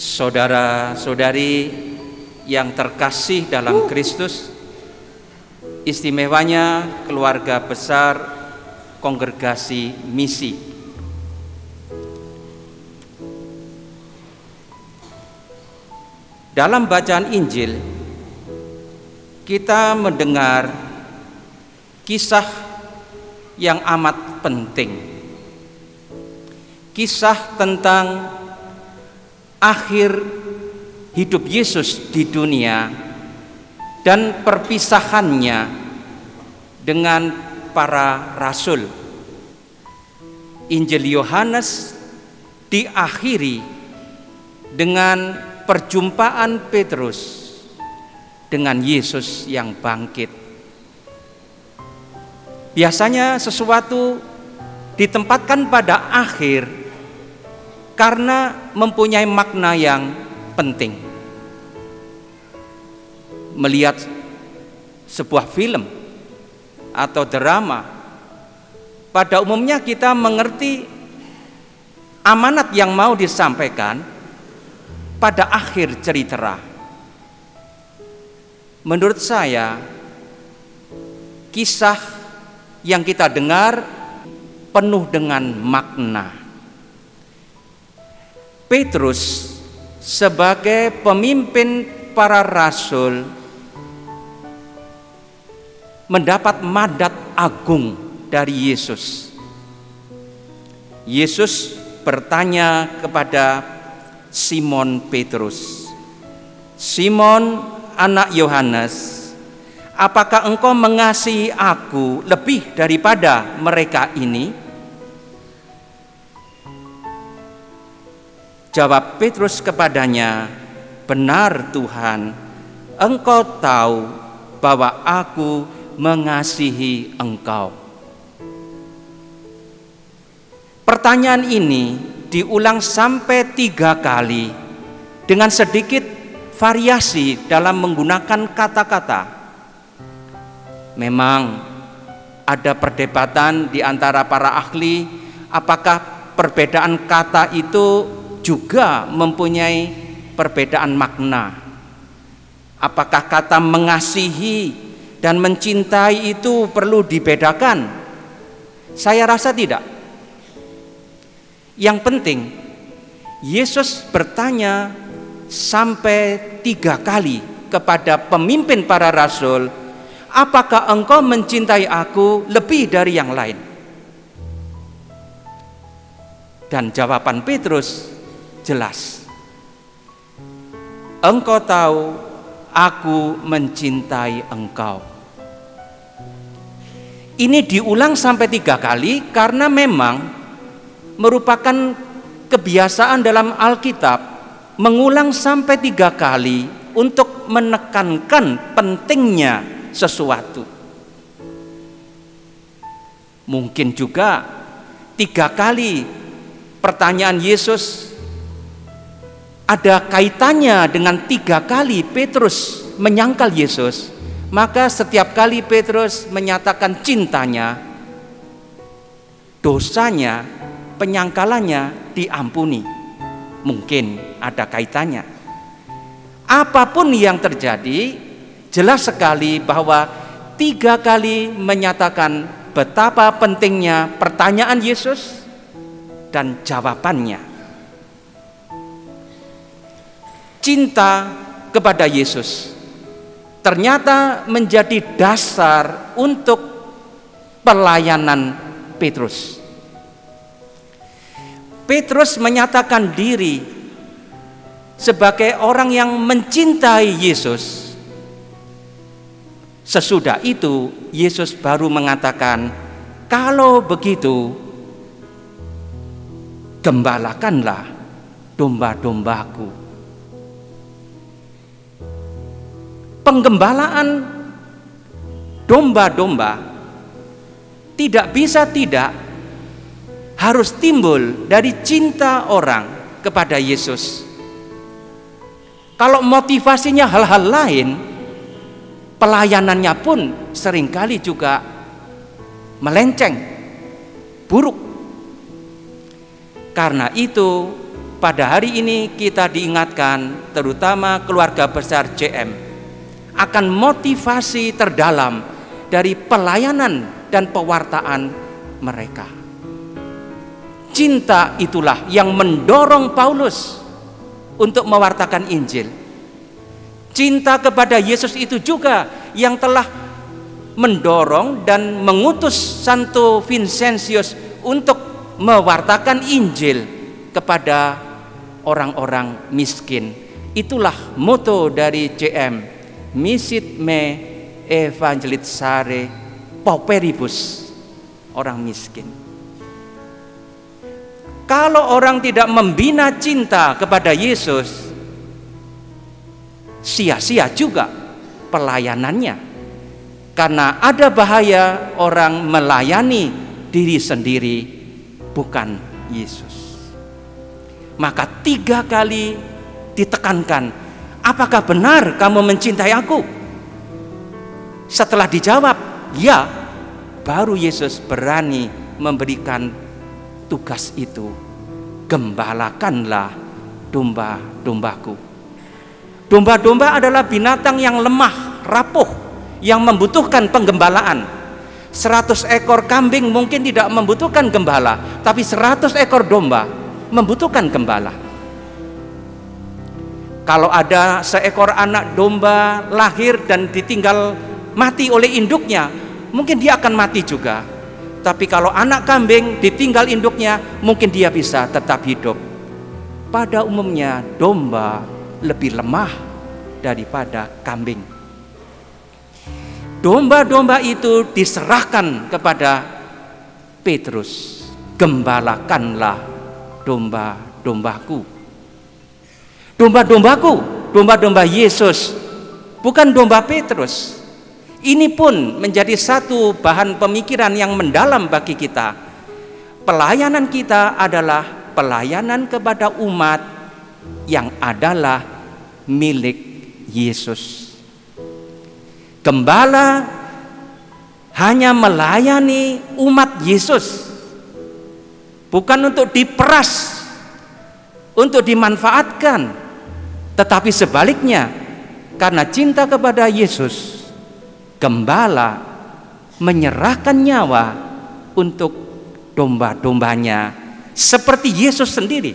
Saudara-saudari yang terkasih dalam Kristus, istimewanya keluarga besar Kongregasi Misi. Dalam bacaan Injil, kita mendengar kisah yang amat penting. Kisah tentang akhir hidup Yesus di dunia dan perpisahannya dengan para rasul. Injil Yohanes diakhiri dengan perjumpaan Petrus dengan Yesus yang bangkit. Biasanya sesuatu ditempatkan pada akhir karena mempunyai makna yang penting. Melihat sebuah film atau drama, pada umumnya kita mengerti amanat yang mau disampaikan pada akhir cerita. Menurut saya, kisah yang kita dengar penuh dengan makna. Petrus sebagai pemimpin para rasul mendapat mandat agung dari Yesus. Yesus bertanya kepada Simon Petrus, "Simon, anak Yohanes, apakah engkau mengasihi aku lebih daripada mereka ini?" Jawab Petrus kepadanya, "Benar Tuhan, engkau tahu bahwa aku mengasihi engkau." Pertanyaan ini diulang sampai 3 kali dengan sedikit variasi dalam menggunakan kata-kata. Memang ada perdebatan di antara para ahli apakah perbedaan kata itu juga mempunyai perbedaan makna. Apakah kata mengasihi dan mencintai itu perlu dibedakan? Saya rasa tidak. Yang penting, Yesus bertanya sampai 3 kali kepada pemimpin para rasul, "Apakah engkau mencintai aku lebih dari yang lain?" Dan jawaban Petrus jelas, "Engkau tahu aku mencintai engkau." Ini diulang sampai 3 kali karena memang merupakan kebiasaan dalam Alkitab mengulang sampai 3 kali untuk menekankan pentingnya sesuatu. Mungkin juga 3 kali pertanyaan Yesus ada kaitannya dengan 3 kali Petrus menyangkal Yesus, maka setiap kali Petrus menyatakan cintanya, dosanya, penyangkalannya diampuni. Mungkin ada kaitannya. Apapun yang terjadi, jelas sekali bahwa 3 kali menyatakan betapa pentingnya pertanyaan Yesus dan jawabannya. Cinta kepada Yesus ternyata menjadi dasar untuk pelayanan Petrus. Petrus menyatakan diri sebagai orang yang mencintai Yesus. Sesudah itu Yesus baru mengatakan, "Kalau begitu, gembalakanlah domba-dombaku." Penggembalaan domba-domba tidak bisa tidak harus timbul dari cinta orang kepada Yesus. Kalau motivasinya hal-hal lain, pelayanannya pun seringkali juga melenceng, buruk. Karena itu pada hari ini kita diingatkan, terutama keluarga besar JM, akan motivasi terdalam dari pelayanan dan pewartaan mereka. Cinta itulah yang mendorong Paulus untuk mewartakan Injil. Cinta kepada Yesus itu juga yang telah mendorong dan mengutus Santo Vincentius untuk mewartakan Injil kepada orang-orang miskin. Itulah moto dari JM, Misit me evangelizzare pauperibus, orang miskin. Kalau orang tidak membina cinta kepada Yesus, sia-sia juga pelayanannya. Karena ada bahaya orang melayani diri sendiri, bukan Yesus. Maka 3 kali ditekankan, apakah benar kamu mencintai aku? Setelah dijawab ya, baru Yesus berani memberikan tugas itu. Gembalakanlah domba-dombaku. Domba-domba adalah binatang yang lemah, rapuh, yang membutuhkan penggembalaan. 100 ekor kambing mungkin tidak membutuhkan gembala, tapi 100 ekor domba membutuhkan gembala. Kalau ada seekor anak domba lahir dan ditinggal mati oleh induknya, mungkin dia akan mati juga. Tapi kalau anak kambing ditinggal induknya, mungkin dia bisa tetap hidup. Pada umumnya domba lebih lemah daripada kambing. Domba-domba itu diserahkan kepada Petrus. Gembalakanlah domba-dombaku. Domba-dombaku, domba-domba Yesus, bukan domba Petrus. Ini pun menjadi satu bahan pemikiran yang mendalam bagi kita. Pelayanan kita adalah pelayanan kepada umat yang adalah milik Yesus. Gembala hanya melayani umat Yesus, bukan untuk diperas, untuk dimanfaatkan, tetapi sebaliknya, karena cinta kepada Yesus, gembala menyerahkan nyawa untuk domba-dombanya seperti Yesus sendiri.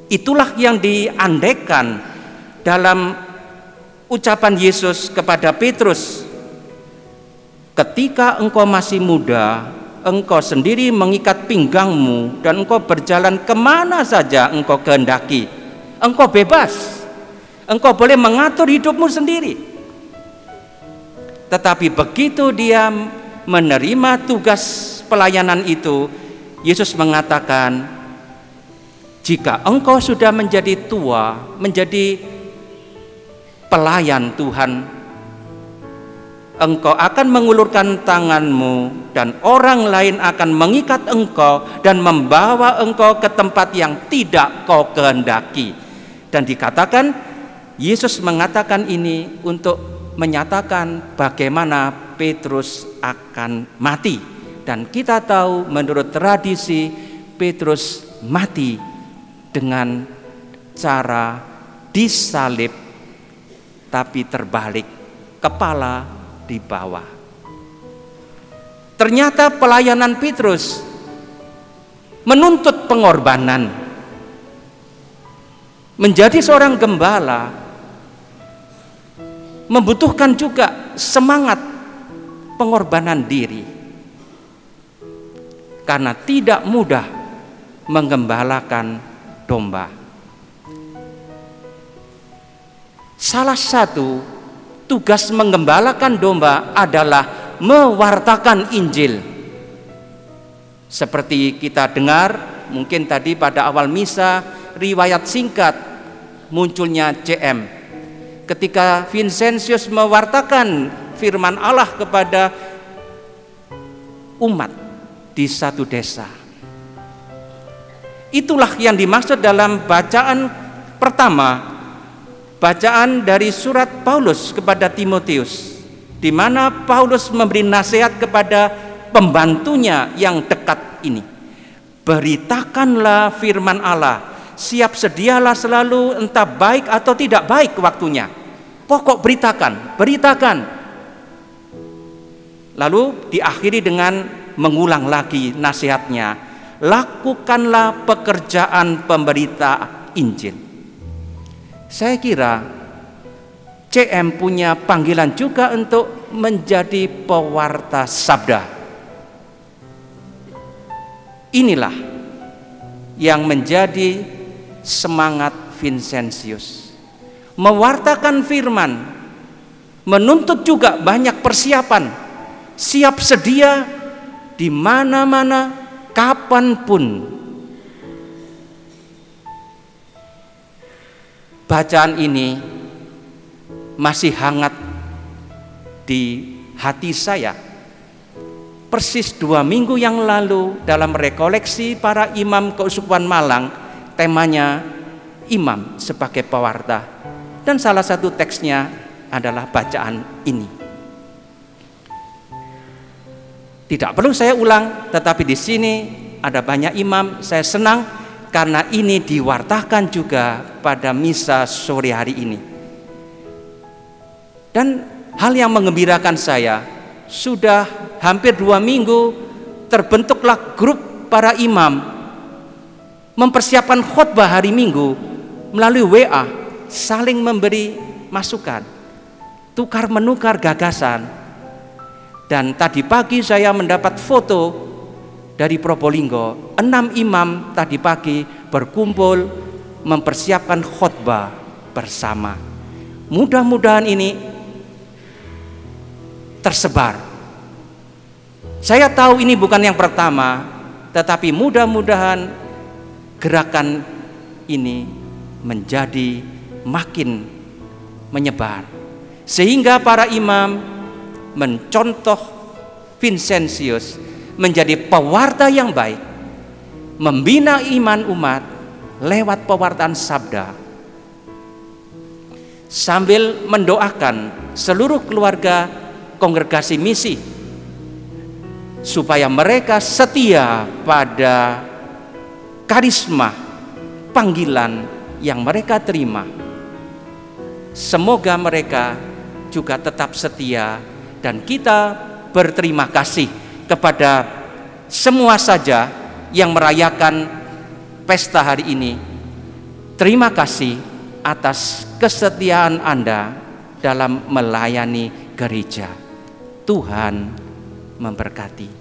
Itulah yang diandaikan dalam ucapan Yesus kepada Petrus, ketika engkau masih muda, engkau sendiri mengikat pinggangmu dan engkau berjalan kemana saja engkau kehendaki. Engkau bebas, engkau boleh mengatur hidupmu sendiri. Tetapi begitu dia menerima tugas pelayanan itu, Yesus mengatakan, jika engkau sudah menjadi tua, menjadi pelayan Tuhan, engkau akan mengulurkan tanganmu dan orang lain akan mengikat engkau dan membawa engkau ke tempat yang tidak kau kehendaki. Dan dikatakan, Yesus mengatakan ini untuk menyatakan bagaimana Petrus akan mati. Dan kita tahu menurut tradisi Petrus mati dengan cara disalib, tapi terbalik, kepala di bawah. Ternyata pelayanan Petrus menuntut pengorbanan. Menjadi seorang gembala membutuhkan juga semangat pengorbanan diri, karena tidak mudah menggembalakan domba. Salah satu tugas menggembalakan domba adalah mewartakan Injil. Seperti kita dengar mungkin tadi pada awal misa, riwayat singkat munculnya JM ketika Vincentius mewartakan firman Allah kepada umat di satu desa. Itulah yang dimaksud dalam bacaan pertama, bacaan dari surat Paulus kepada Timotius, di mana Paulus memberi nasihat kepada pembantunya yang dekat ini. beritakanlah firman Allah. Siap sedialah selalu, entah baik atau tidak baik waktunya. Pokok beritakan. Lalu diakhiri dengan mengulang lagi nasihatnya. Lakukanlah pekerjaan pemberita Injil. Saya kira CM punya panggilan juga untuk menjadi pewarta sabda. Inilah yang menjadi semangat Vincentius. Mewartakan firman, menuntut juga banyak persiapan, siap sedia di mana-mana, kapanpun. Bacaan ini masih hangat di hati saya. Persis 2 minggu yang lalu dalam rekoleksi para imam Keuskupan Malang, temanya imam sebagai pewarta, dan salah satu teksnya adalah bacaan ini. Tidak perlu saya ulang, tetapi di sini ada banyak imam. Saya senang karena ini diwartakan juga pada misa sore hari ini. Dan hal yang mengembirakan saya, sudah hampir 2 minggu terbentuklah grup para imam mempersiapkan khotbah hari Minggu melalui WA, saling memberi masukan, tukar menukar gagasan. Dan tadi pagi saya mendapat foto dari Probolinggo, 6 imam tadi pagi berkumpul mempersiapkan khotbah bersama. Mudah-mudahan ini tersebar. Saya tahu ini bukan yang pertama, tetapi mudah-mudahan gerakan ini menjadi makin menyebar, sehingga para imam mencontoh Vincentius menjadi pewarta yang baik, membina iman umat lewat pewartaan sabda, sambil mendoakan seluruh keluarga kongregasi misi supaya mereka setia pada karisma panggilan yang mereka terima. Semoga mereka juga tetap setia, dan kita berterima kasih kepada semua saja yang merayakan pesta hari ini. Terima kasih atas kesetiaan Anda dalam melayani gereja. Tuhan memberkati.